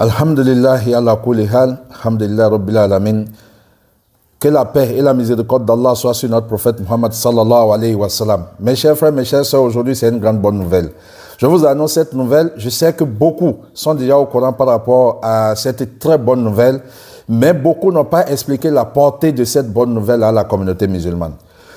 Alhamdulillahi ala kulli hal, alhamdulillah rabbil alamin. Que la paix et la miséricorde d'Allah soient sur notre prophète Muhammad sallallahu alayhi wa sallam. Mes chers frères, mes chères sœurs, aujourd'hui c'est une grande bonne nouvelle. Je vous annonce cette nouvelle. Je sais que beaucoup sont déjà au courant par rapport à cette très bonne nouvelle, mais beaucoup n'ont pas expliqué la portée de cette bonne nouvelle à la communauté musulmane.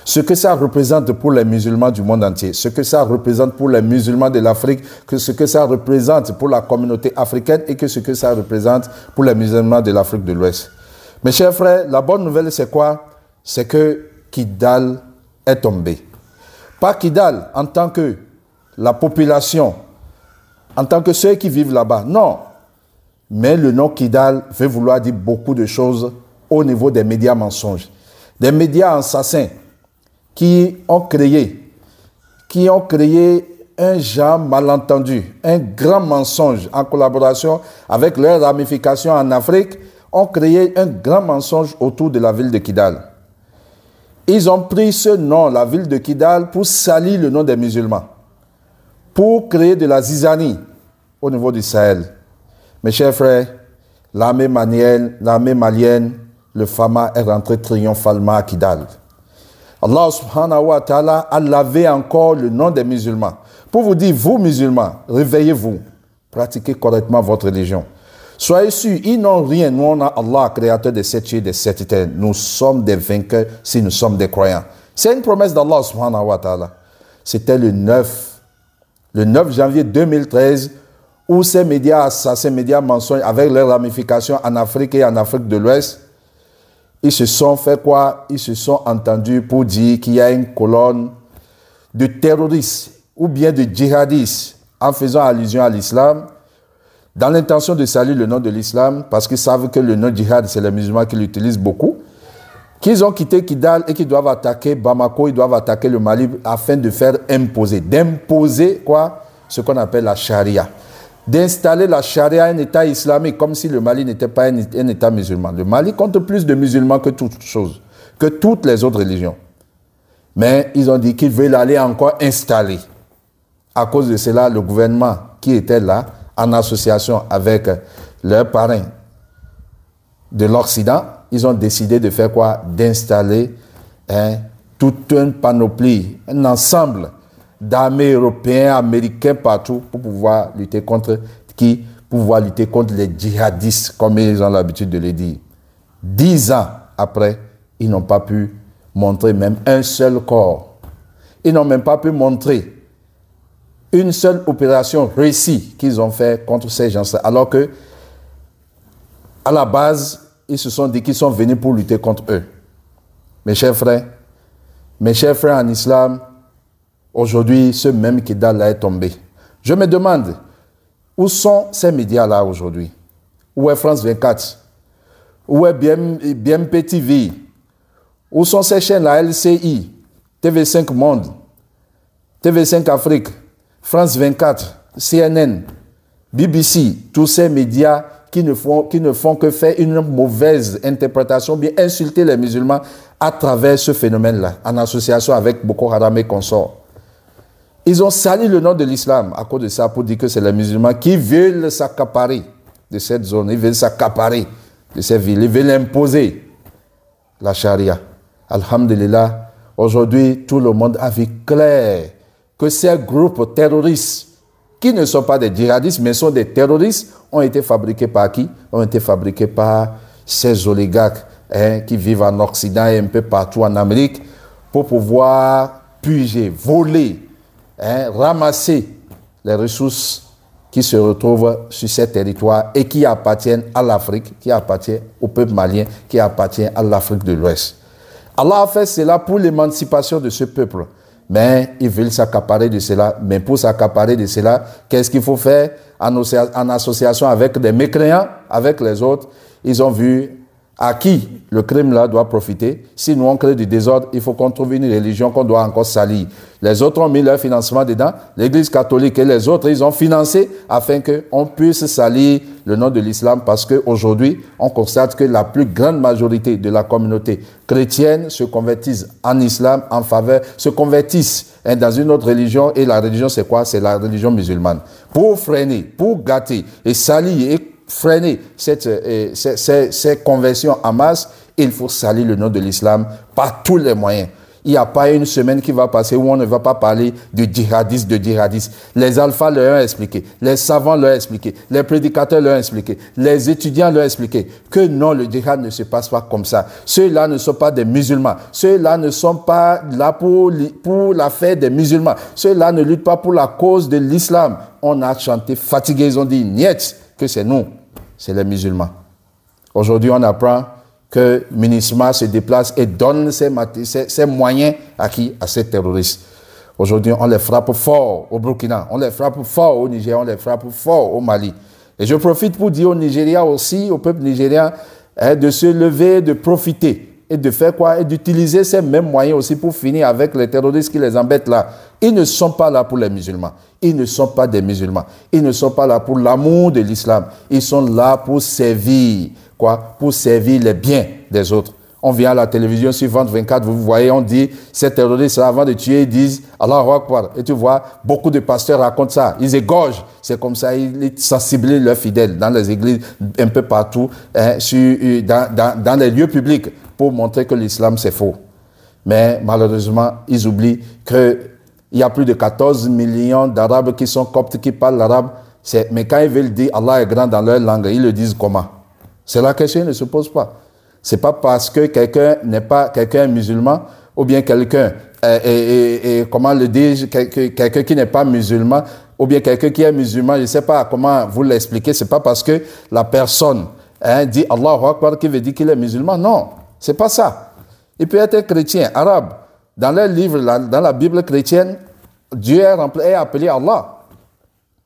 Ce que ça représente pour les musulmans du monde entier, ce que ça représente pour les musulmans de l'Afrique, ce que ça représente pour la communauté africaine et ce que ça représente pour les musulmans de l'Afrique de l'Ouest. Mes chers frères, la bonne nouvelle c'est quoi? C'est que Kidal est tombé. Pas Kidal en tant que la population, en tant que ceux qui vivent là-bas, non. Mais le nom Kidal veut vouloir dire beaucoup de choses au niveau des médias mensonges. Des médias assassins qui ont créé un genre malentendu, un grand mensonge en collaboration avec leurs ramifications en Afrique, ont créé un grand mensonge autour de la ville de Kidal. Ils ont pris ce nom, la ville de Kidal, pour salir le nom des musulmans, pour créer de la zizanie au niveau du Sahel. Mes chers frères, l'armée malienne, le Fama est rentré triomphalement à Kidal. Allah subhanahu wa ta'ala a lavé encore le nom des musulmans. Pour vous dire, vous musulmans, réveillez-vous, pratiquez correctement votre religion. Soyez sûrs, ils n'ont rien. Nous, on a Allah, créateur des sept cieux et des sept terres. Nous sommes des vainqueurs si nous sommes des croyants. C'est une promesse d'Allah subhanahu wa ta'ala. C'était le 9 janvier 2013, où ces médias assassins, médias mensonges, avec leurs ramifications en Afrique et en Afrique de l'Ouest, ils se sont fait quoi? Ils se sont entendus pour dire qu'il y a une colonne de terroristes ou bien de djihadistes en faisant allusion à l'islam, dans l'intention de saluer le nom de l'islam, parce qu'ils savent que le nom djihad, c'est les musulmans qui l'utilisent beaucoup, qu'ils ont quitté Kidal et qu'ils doivent attaquer Bamako, ils doivent attaquer le Mali afin de faire imposer. D'imposer quoi? Ce qu'on appelle la charia. D'installer la charia, un État islamique, comme si le Mali n'était pas un État musulman. Le Mali compte plus de musulmans que toutes choses, que toutes les autres religions. Mais ils ont dit qu'ils veulent aller encore installer. À cause de cela, le gouvernement qui était là, en association avec leurs parrains de l'Occident, ils ont décidé de faire quoi? D'installer toute une panoplie, un ensemble d'armées européennes, américaines partout pour pouvoir lutter contre qui? Pour pouvoir lutter contre les djihadistes, comme ils ont l'habitude de le dire. 10 ans après, ils n'ont pas pu montrer même un seul corps. Ils n'ont même pas pu montrer une seule opération réussie qu'ils ont fait contre ces gens-là. Alors que, à la base, ils se sont dit qu'ils sont venus pour lutter contre eux. Mes chers frères en islam, aujourd'hui, ce même Kidal là est tombé. Je me demande, où sont ces médias-là aujourd'hui? Où est France 24? Où est BMP TV? Où sont ces chaînes-là, LCI, TV5 Monde, TV5 Afrique, France 24, CNN, BBC, tous ces médias qui ne font que faire une mauvaise interprétation, bien insulter les musulmans à travers ce phénomène-là, en association avec Boko Haram et consorts. Ils ont sali le nom de l'islam à cause de ça pour dire que c'est les musulmans qui veulent s'accaparer de cette zone, ils veulent s'accaparer de ces villes, ils veulent imposer la charia. Alhamdulillah, aujourd'hui, tout le monde a vu clair que ces groupes terroristes, qui ne sont pas des djihadistes, mais sont des terroristes, ont été fabriqués par qui? Ont été fabriqués par ces oligarques qui vivent en Occident et un peu partout en Amérique pour pouvoir puiser, voler, ramasser les ressources qui se retrouvent sur ces territoires et qui appartiennent à l'Afrique, qui appartiennent au peuple malien, qui appartiennent à l'Afrique de l'Ouest. Allah a fait cela pour l'émancipation de ce peuple. Mais ils veulent s'accaparer de cela. Mais pour s'accaparer de cela, qu'est-ce qu'il faut faire en association avec des mécréants, avec les autres? Ils ont vu à qui le crime là doit profiter. Si nous on crée du désordre, il faut qu'on trouve une religion qu'on doit encore salir. Les autres ont mis leur financement dedans. L'Église catholique et les autres, ils ont financé afin qu'on puisse salir le nom de l'islam, parce qu'aujourd'hui, on constate que la plus grande majorité de la communauté chrétienne se convertissent en islam, en faveur, se convertissent dans une autre religion. Et la religion, c'est quoi? C'est la religion musulmane. Pour freiner, pour gâter et salir et freiner ces conversions en masse, il faut salir le nom de l'islam par tous les moyens. Il n'y a pas une semaine qui va passer où on ne va pas parler de djihadistes. Les alphas leur ont expliqué, les savants leur ont expliqué, les prédicateurs leur ont expliqué, les étudiants leur ont expliqué que non, le djihad ne se passe pas comme ça. Ceux-là ne sont pas des musulmans. Ceux-là ne sont pas là pour l'affaire des musulmans. Ceux-là ne luttent pas pour la cause de l'islam. On a chanté fatigué, ils ont dit niet, que c'est nous, c'est les musulmans. Aujourd'hui, on apprend que MINUSMA se déplace et donne ses moyens à qui? À ces terroristes. Aujourd'hui, on les frappe fort au Burkina, on les frappe fort au Niger, on les frappe fort au Mali. Et je profite pour dire au Nigeria aussi, au peuple nigérien, de se lever, de profiter et de faire quoi? Et d'utiliser ces mêmes moyens aussi pour finir avec les terroristes qui les embêtent là. Ils ne sont pas là pour les musulmans. Ils ne sont pas des musulmans. Ils ne sont pas là pour l'amour de l'islam. Ils sont là pour servir. Quoi? Pour servir les biens des autres. On vient à la télévision sur 24, vous voyez, on dit, ces terroristes, avant de tuer, ils disent Allahu Akbar. Et tu vois, beaucoup de pasteurs racontent ça. Ils égorgent. C'est comme ça, ils sensibilisent leurs fidèles dans les églises, un peu partout, dans les lieux publics, pour montrer que l'islam, c'est faux. Mais malheureusement, ils oublient qu'il y a plus de 14 millions d'Arabes qui sont coptes, qui parlent l'arabe. Mais quand ils veulent dire Allah est grand dans leur langue, ils le disent comment? C'est la question qui ne se pose pas. C'est pas parce que quelqu'un n'est pas quelqu'un musulman ou bien quelqu'un, comment le dire, quelqu'un qui n'est pas musulman ou bien quelqu'un qui est musulman, je ne sais pas comment vous l'expliquer. C'est pas parce que la personne dit Allahu Akbar qui veut dire qu'il est musulman. Non, c'est pas ça. Il peut être chrétien, arabe. Dans leur livre, dans la Bible chrétienne, Dieu est appelé Allah.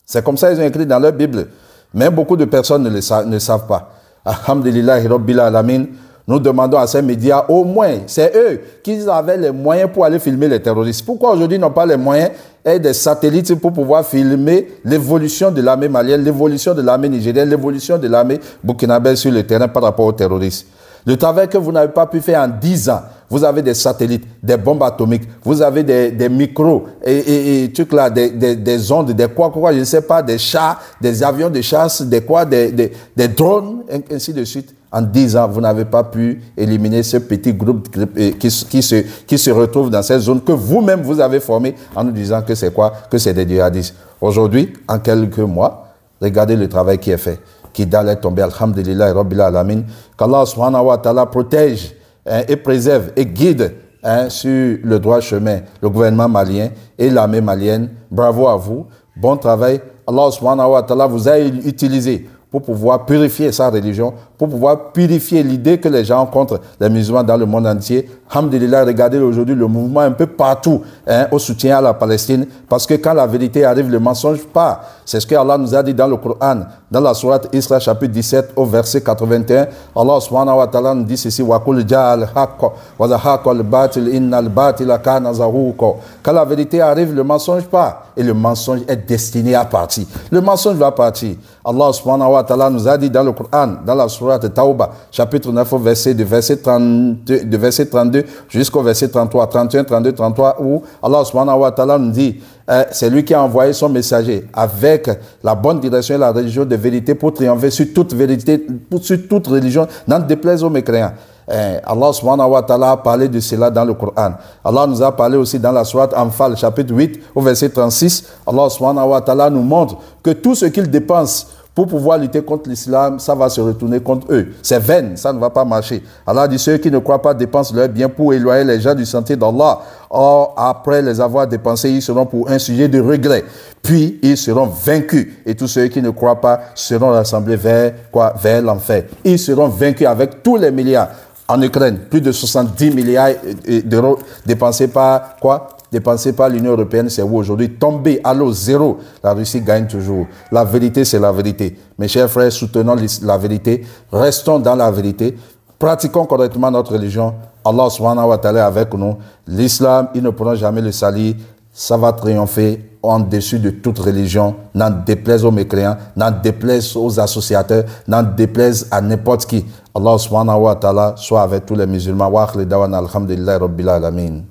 C'est comme ça qu'ils ont écrit dans leur Bible. Mais beaucoup de personnes ne savent pas. Alhamdulillahi Rabbil Alamin, nous demandons à ces médias, au moins, c'est eux qui avaient les moyens pour aller filmer les terroristes. Pourquoi aujourd'hui ils n'ont pas les moyens et des satellites pour pouvoir filmer l'évolution de l'armée malienne, l'évolution de l'armée nigérienne, l'évolution de l'armée burkinabé sur le terrain par rapport aux terroristes? Le travail que vous n'avez pas pu faire en 10 ans, vous avez des satellites, des bombes atomiques, vous avez des micros et trucs là, des ondes, des quoi, je ne sais pas, des chars, des avions de chasse, des drones, ainsi de suite. En 10 ans, vous n'avez pas pu éliminer ce petit groupe qui se retrouve dans cette zone que vous-même vous avez formé en nous disant que c'est quoi? Que c'est des djihadistes. Aujourd'hui, en quelques mois, regardez le travail qui est fait. Kidal est tombé, alhamdulillah, rabbil alamin. Qu'Allah subhanahu wa ta'ala protège et préserve et guide sur le droit chemin le gouvernement malien et l'armée malienne. Bravo à vous. Bon travail. Allah subhanahu wa ta'ala vous a utilisé pour pouvoir purifier sa religion, pour pouvoir purifier l'idée que les gens ont contre les musulmans dans le monde entier. Alhamdulillah, regardez aujourd'hui le mouvement un peu partout au soutien à la Palestine, parce que quand la vérité arrive, le mensonge part. C'est ce que Allah nous a dit dans le Coran, dans la sourate Isra, chapitre 17, au verset 81. Allah subhanahu wa ta'ala nous dit ceci, وَقُلْ جَاءَ الْحَقُّ وَزَهَقَ الْبَاطِلِ إِنَّ الْبَاطِلَ كَانَ زَهُوقًا. Quand la vérité arrive, le mensonge part. Et le mensonge est destiné à partir. Le mensonge va partir. Allah subhanahu wa ta'ala nous a dit dans le Coran, dans la sourate Tawbah, chapitre 9, au verset 32 jusqu'au verset 33, 31, 32, 33, où Allah subhanahu wa ta'ala nous dit, c'est lui qui a envoyé son messager avec la bonne direction et la religion de vérité pour triompher sur toute vérité, sur toute religion, n'en déplaise aux mécréants. Allah subhanahu wa ta'ala a parlé de cela dans le Coran. Allah nous a parlé aussi dans la sourate Anfal, chapitre 8, au verset 36. Allah subhanahu wa ta'ala nous montre que tout ce qu'ils dépensent pour pouvoir lutter contre l'islam, ça va se retourner contre eux. C'est vain, ça ne va pas marcher. Allah dit, ceux qui ne croient pas dépensent leurs biens pour éloigner les gens du sentier d'Allah. Or, après les avoir dépensés, ils seront pour un sujet de regret. Puis, ils seront vaincus. Et tous ceux qui ne croient pas seront rassemblés vers l'enfer. Ils seront vaincus avec tous les milliards. En Ukraine, plus de 70 milliards d'euros dépensés par l'Union européenne, c'est où aujourd'hui? Tombé à l'eau, zéro. La Russie gagne toujours. La vérité, c'est la vérité. Mes chers frères, soutenons la vérité. Restons dans la vérité. Pratiquons correctement notre religion. Allah subhanahu wa ta'ala est avec nous. L'islam, il ne pourra jamais le salir. Ça va triompher en dessus de toute religion. N'en déplaise aux mécréants, n'en déplaise aux associateurs, n'en déplaise à n'importe qui. Allah subhanahu wa ta'ala soit avec tous les musulmans. Wa akhir dawana alhamdulillahi rabbil alamin.